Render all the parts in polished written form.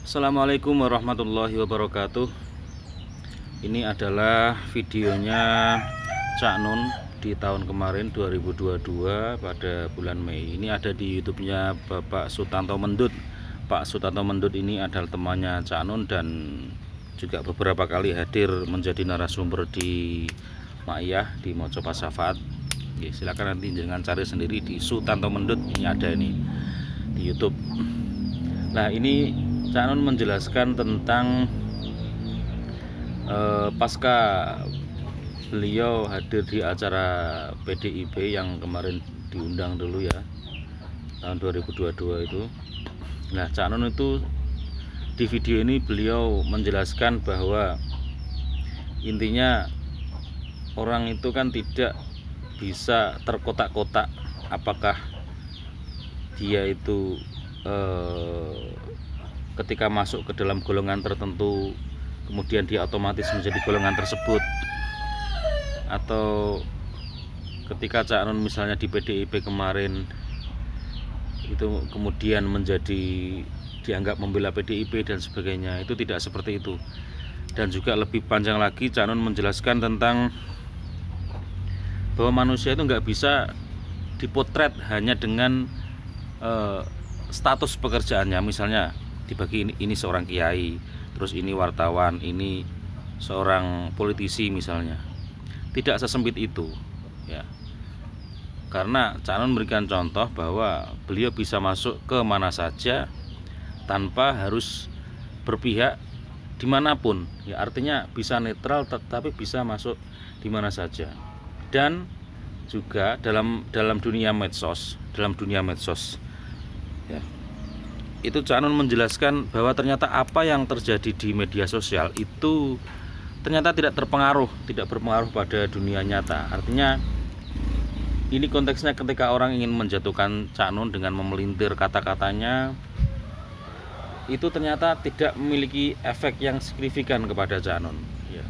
Assalamualaikum warahmatullahi wabarakatuh. Ini adalah videonya Cak Nun di tahun kemarin 2022 pada bulan Mei. Ini ada di YouTube-nya Bapak Sutanto Mendut. Pak Sutanto Mendut ini adalah temannya Cak Nun dan juga beberapa kali hadir menjadi narasumber di Ma'iyah di Mojo Pasafat. Oke, silakan nanti jangan cari sendiri di Sutanto Mendut, ini ada ini di YouTube. Nah, ini Cak Nun menjelaskan tentang pasca beliau hadir di acara PDIP yang kemarin diundang dulu ya, tahun 2022 itu. Nah, Cak Nun itu di video ini beliau menjelaskan bahwa intinya orang itu kan tidak bisa terkotak-kotak apakah dia itu ketika masuk ke dalam golongan tertentu kemudian dia otomatis menjadi golongan tersebut, atau ketika Cak Nun misalnya di PDIP kemarin itu kemudian menjadi dianggap membela PDIP dan sebagainya. Itu tidak seperti itu. Dan juga lebih panjang lagi Cak Nun menjelaskan tentang bahwa manusia itu nggak bisa dipotret hanya dengan status pekerjaannya. Misalnya dibagi ini seorang kiai, terus ini wartawan, ini seorang politisi misalnya. Tidak sesempit itu ya. Karena Cak Nun memberikan contoh bahwa beliau bisa masuk ke mana saja tanpa harus berpihak dimanapun ya, artinya bisa netral tetapi bisa masuk di mana saja. Dan juga dalam dunia medsos ya, itu Cak Nun menjelaskan bahwa ternyata apa yang terjadi di media sosial itu ternyata tidak berpengaruh pada dunia nyata. Artinya ini konteksnya ketika orang ingin menjatuhkan Cak Nun dengan memelintir kata-katanya, itu ternyata tidak memiliki efek yang signifikan kepada Cak Nun ya.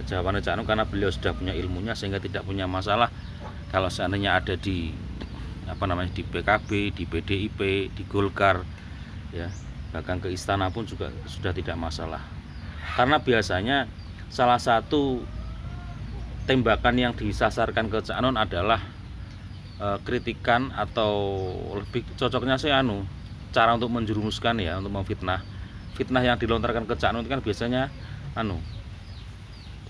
Jawabannya Cak Nun karena beliau sudah punya ilmunya sehingga tidak punya masalah kalau seandainya ada di di PKB, di PDIP, di Golkar ya, bahkan ke istana pun juga sudah tidak masalah. Karena biasanya salah satu tembakan yang disasarkan ke Cak Nun adalah kritikan, atau lebih cocoknya sih cara untuk menjerumuskan ya, untuk memfitnah. Fitnah yang dilontarkan ke Cak Nun kan biasanya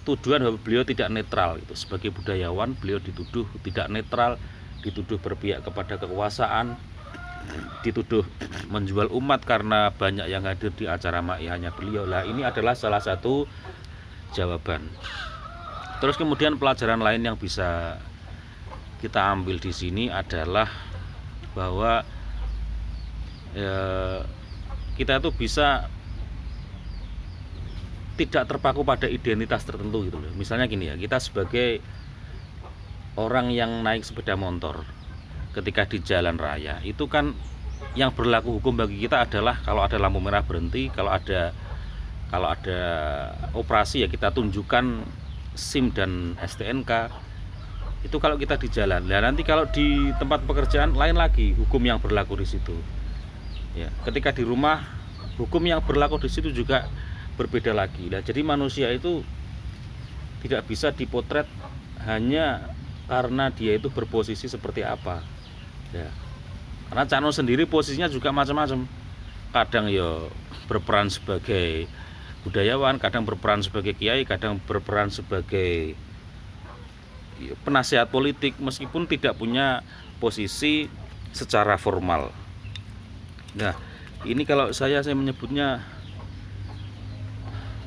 tuduhan bahwa beliau tidak netral itu. Sebagai budayawan beliau dituduh tidak netral, dituduh berpihak kepada kekuasaan, dituduh menjual umat karena banyak yang hadir di acara Ma'iyahnya beliau. Lah, ini adalah salah satu jawaban. Terus kemudian pelajaran lain yang bisa kita ambil di sini adalah bahwa kita itu bisa tidak terpaku pada identitas tertentu gitu loh. Misalnya gini ya, kita sebagai orang yang naik sepeda motor ketika di jalan raya, itu kan yang berlaku hukum bagi kita adalah kalau ada lampu merah berhenti, kalau ada operasi ya kita tunjukkan SIM dan STNK. Itu kalau kita di jalan. Nah, nanti kalau di tempat pekerjaan lain lagi hukum yang berlaku di situ. Ya, ketika di rumah hukum yang berlaku di situ juga berbeda lagi. Nah, jadi manusia itu tidak bisa dipotret hanya karena dia itu berposisi seperti apa ya. Karena Cak Nun sendiri posisinya juga macam-macam. Kadang ya berperan sebagai budayawan, kadang berperan sebagai kiai, kadang berperan sebagai penasihat politik meskipun tidak punya posisi secara formal. Nah, ini kalau saya menyebutnya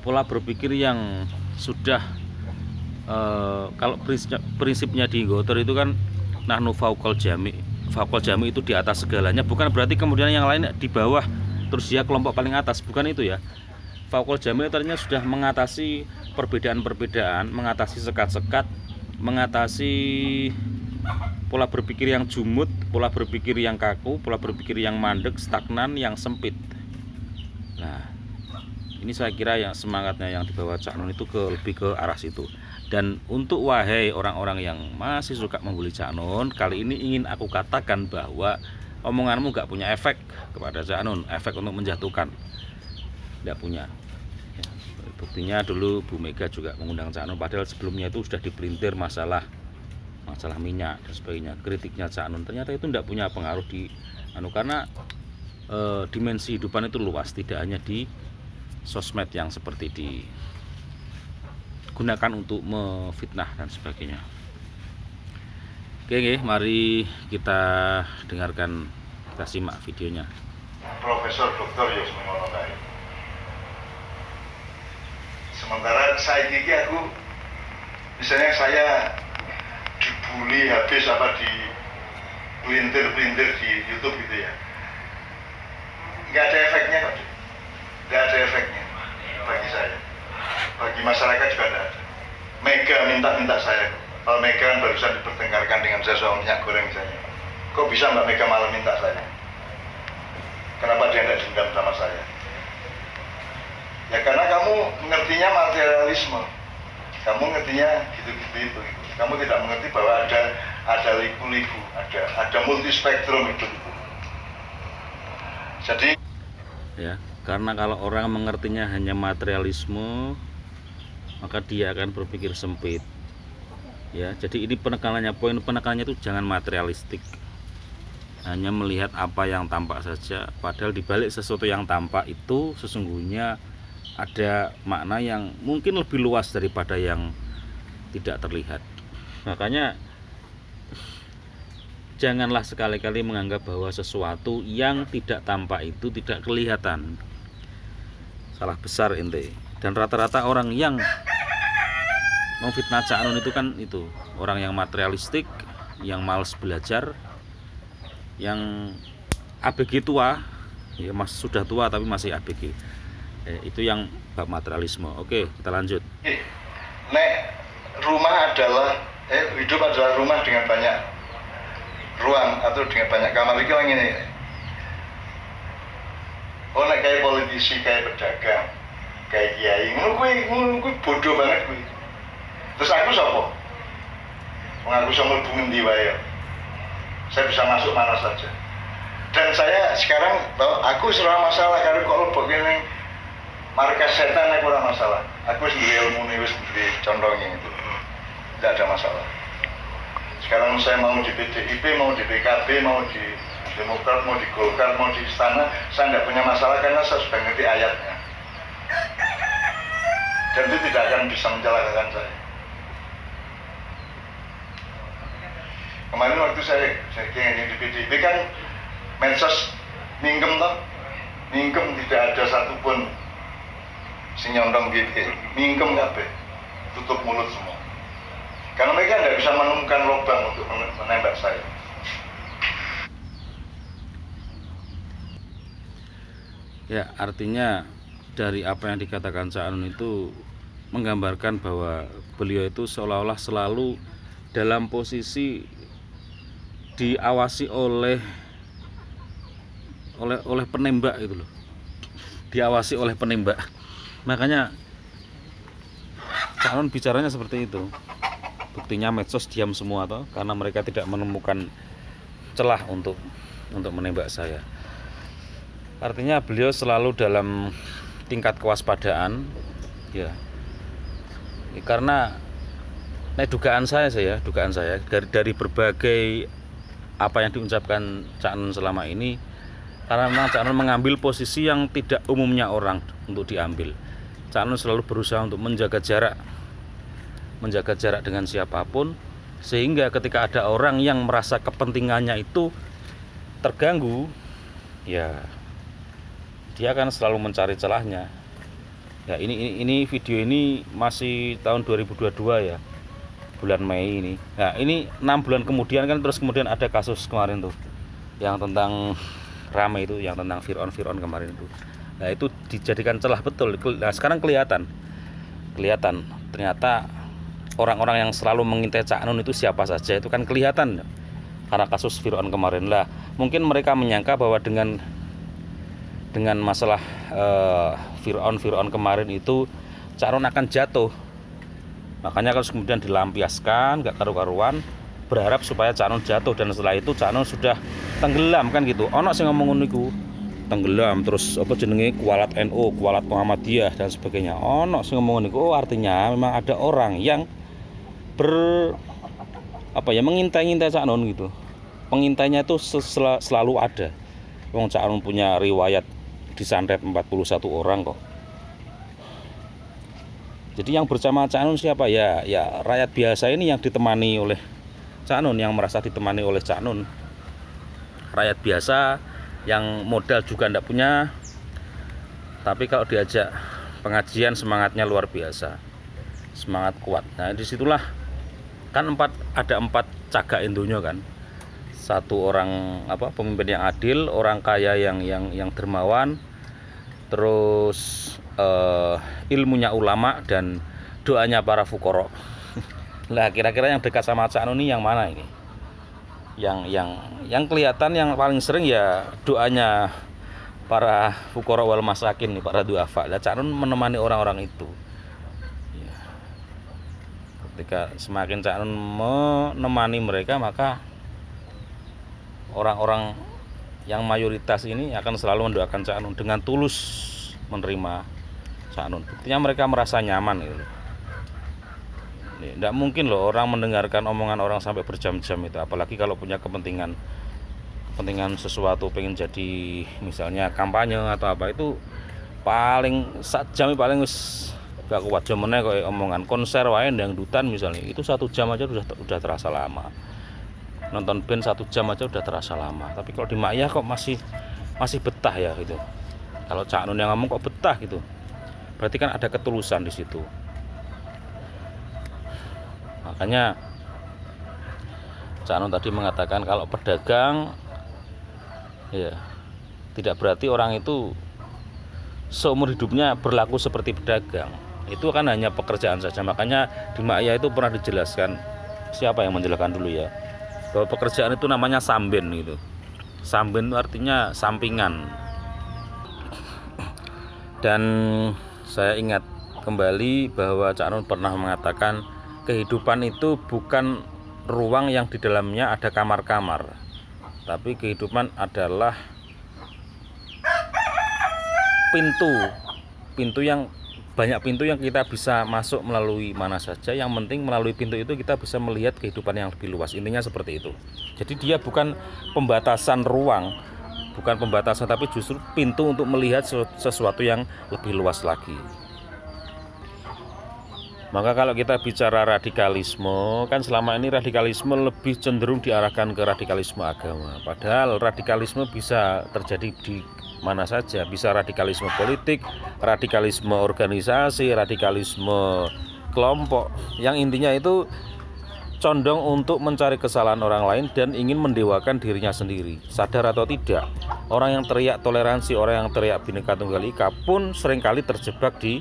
pola berpikir yang sudah kalau prinsipnya di Gotor itu kan nahnu fauqal jami. Fauqal jami itu di atas segalanya, bukan berarti kemudian yang lain di bawah terus dia kelompok paling atas, bukan itu ya. Fauqal jami ternyata sudah mengatasi perbedaan-perbedaan, mengatasi sekat-sekat, mengatasi pola berpikir yang jumud, pola berpikir yang kaku, pola berpikir yang mandek, stagnan, yang sempit. Nah, ini saya kira yang semangatnya yang dibawa Cak Nun itu lebih ke arah situ. Dan untuk wahai orang-orang yang masih suka membuli Cak Nun, kali ini ingin aku katakan bahwa omonganmu gak punya efek kepada Cak Nun, efek untuk menjatuhkan. tidak punya. Ya, buktinya dulu Bu Mega juga mengundang Cak Nun, padahal sebelumnya itu sudah dipelintir masalah minyak dan sebagainya. Kritiknya Cak Nun ternyata itu tidak punya pengaruh di karena dimensi kehidupan itu luas, tidak hanya di sosmed yang seperti digunakan untuk memfitnah dan sebagainya. Oke, mari kita dengarkan, kita simak videonya. Profesor Dr. Yusmi Monokai. Sementara saya gigi aku, misalnya saya dibully habis apa di pelintir di YouTube gitu ya, nggak ada efeknya kok, nggak ada efeknya bagi saya, bagi masyarakat juga nggak ada. Mega minta saya, kalau Mega kan barusan dipertengkarkan dengan saya soal minyak goreng misalnya, kok bisa Mbak Mega malah minta saya? Kenapa dia tidak dendam sama saya? Ya karena kamu mengertinya materialisme, kamu ngertinya gitu. Kamu tidak mengerti bahwa ada liku-liku, ada multispektrum itu. Jadi ya, karena kalau orang mengertinya hanya materialisme, maka dia akan berpikir sempit. Ya, jadi ini penekanannya, poin penekanannya itu jangan materialistik. Hanya melihat apa yang tampak saja, padahal di balik sesuatu yang tampak itu sesungguhnya ada makna yang mungkin lebih luas daripada yang tidak terlihat. Makanya janganlah sekali-kali menganggap bahwa sesuatu yang tidak tampak itu tidak kelihatan. Salah besar ente. Dan rata-rata orang yang memfitnah Cak Nun itu kan itu orang yang materialistik, yang malas belajar, yang ABG tua, ya sudah tua tapi masih ABG. Itu yang bab materialisme. Oke, kita lanjut. Nek rumah adalah hidup adalah rumah dengan banyak ruang atau dengan banyak kamar. Iki yang ini. Oh, nek kayak politisi, kayak pedagang, kayak kiai, ngono kuwi bodoh banget kuwi. Terus aku sapa? Wong aku iso mlebu ngendi wae. Saya bisa masuk mana saja. Dan saya sekarang aku ora masalah karo kok lebok kene markas setan, aku ora masalah. Aku wis duwe ilmune, wis duwe condongnya itu. Tidak ada masalah. Sekarang saya mau di PDIP, mau di PKB, mau di Demokrat, mau di Golkar, mau di Istana, saya tidak punya masalah karena saya sudah ngerti ayatnya. Dan itu tidak akan bisa mencelakakan saya. Kemarin waktu saya yang di PDIP kan medsos mingkem toh, mingkem tidak ada satupun sing nyondong gitu, mingkem kabeh, tutup mulut semua. Karena mereka tidak bisa menemukan lubang untuk menembak saya. Ya, artinya dari apa yang dikatakan Cak Nun itu menggambarkan bahwa beliau itu seolah-olah selalu dalam posisi diawasi oleh penembak itu loh. Diawasi oleh penembak. Makanya Cak Nun bicaranya seperti itu. Buktinya medsos diam semua toh, karena mereka tidak menemukan celah untuk menembak saya. Artinya beliau selalu dalam tingkat kewaspadaan, ya. Karena dugaan saya dari berbagai apa yang diucapkan Cak Nun selama ini, karena memang Cak Nun mengambil posisi yang tidak umumnya orang untuk diambil. Cak Nun selalu berusaha untuk menjaga jarak dengan siapapun, sehingga ketika ada orang yang merasa kepentingannya itu terganggu, ya dia akan selalu mencari celahnya. Ya, ini video ini masih tahun 2022 ya, bulan Mei ini. Nah, ini 6 bulan kemudian kan, terus kemudian ada kasus kemarin tuh yang tentang rame itu, yang tentang Fir'aun kemarin itu. Nah, itu dijadikan celah betul. Nah, sekarang kelihatan ternyata orang-orang yang selalu mengintai Cak Nun itu siapa saja, itu kan kelihatan karena kasus Fir'aun kemarin lah. Mungkin mereka menyangka bahwa dengan masalah Fir'aun kemarin itu Cak Nun akan jatuh. Makanya kalau kemudian dilampiaskan gak karu-karuan, berharap supaya Cak Nun jatuh, dan setelah itu Cak Nun sudah tenggelam kan gitu. Ono sing ngomong ngono iku. tenggelam, terus apa jenenge kualat NU, kualat Muhammadiyah dan sebagainya. Ono sing ngomong niku, artinya memang ada orang yang mengintai-ngintai Cak Nun gitu. Pengintainya itu selalu ada. Wong Cak Nun punya riwayat disantet 41 orang kok. Jadi yang bersama Cak Nun siapa ya? Ya rakyat biasa ini yang ditemani oleh Cak Nun, yang merasa ditemani oleh Cak Nun. Rakyat biasa yang modal juga ndak punya, tapi kalau diajak pengajian semangatnya luar biasa, semangat kuat. Nah disitulah kan ada empat cagak indonya kan. Satu orang pemimpin yang adil, orang kaya yang dermawan, terus ilmunya ulama dan doanya para fukoro. Lah kira-kira yang dekat sama Cak Nun ini yang mana ini? Yang kelihatan yang paling sering ya doanya para fukoro wal masakin nih, para duafa. Lah Cak Nun menemani orang-orang itu. Ya. Ketika semakin Cak Nun menemani mereka, maka orang-orang yang mayoritas ini akan selalu mendoakan Cak Nun dengan tulus menerima Cak Nun. Buktinya mereka merasa nyaman gitu. Tidak mungkin loh orang mendengarkan omongan orang sampai berjam-jam itu, apalagi kalau punya kepentingan sesuatu, pengen jadi misalnya kampanye atau apa, itu paling jam paling gak kuat. Jamannya kayak omongan konser wae dangdutan misalnya, itu 1 jam aja udah terasa lama. Nonton band 1 jam aja udah terasa lama. Tapi kalau di Makyah kok masih betah ya gitu. Kalau Cak Nun yang ngomong kok betah gitu, berarti kan ada ketulusan di situ. Makanya Cak Nun tadi mengatakan kalau pedagang ya tidak berarti orang itu seumur hidupnya berlaku seperti pedagang. Itu kan hanya pekerjaan saja. Makanya di Makyah itu pernah dijelaskan, siapa yang menjelaskan dulu ya, bahwa pekerjaan itu namanya samben gitu. Samben itu artinya sampingan. Dan saya ingat kembali bahwa Cak Nun pernah mengatakan kehidupan itu bukan ruang yang di dalamnya ada kamar-kamar, tapi kehidupan adalah pintu yang banyak pintu yang kita bisa masuk melalui mana saja. Yang penting melalui pintu itu kita bisa melihat kehidupan yang lebih luas. Intinya seperti itu. Jadi dia bukan pembatasan ruang, bukan pembatasan, tapi justru pintu untuk melihat sesuatu yang lebih luas lagi. Maka kalau kita bicara radikalisme, kan selama ini radikalisme lebih cenderung diarahkan ke radikalisme agama. Padahal radikalisme bisa terjadi di mana saja. Bisa radikalisme politik, radikalisme organisasi, radikalisme kelompok. Yang intinya itu condong untuk mencari kesalahan orang lain dan ingin mendewakan dirinya sendiri. Sadar atau tidak, orang yang teriak toleransi, orang yang teriak Bhinneka Tunggal Ika pun seringkali terjebak di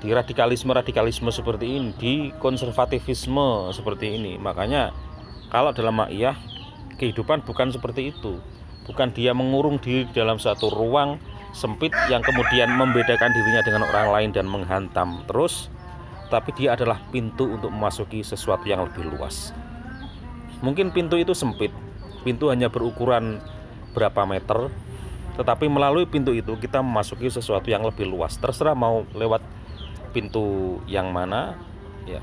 radikalisme seperti ini, di konservatifisme seperti ini. Makanya kalau dalam Makyah kehidupan bukan seperti itu. Bukan dia mengurung diri dalam satu ruang sempit yang kemudian membedakan dirinya dengan orang lain dan menghantam terus, tapi dia adalah pintu untuk memasuki sesuatu yang lebih luas. Mungkin pintu itu sempit, pintu hanya berukuran berapa meter, tetapi melalui pintu itu kita memasuki sesuatu yang lebih luas. Terserah mau lewat pintu yang mana, ya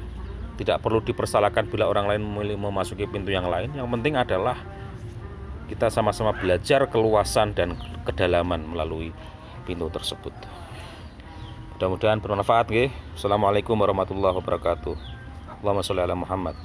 tidak perlu dipersalahkan bila orang lain memilih memasuki pintu yang lain. Yang penting adalah kita sama-sama belajar keluasan dan kedalaman melalui pintu tersebut. Mudah-mudahan bermanfaat. Assalamualaikum warahmatullahi wabarakatuh. Allahumma sholli ala Muhammad.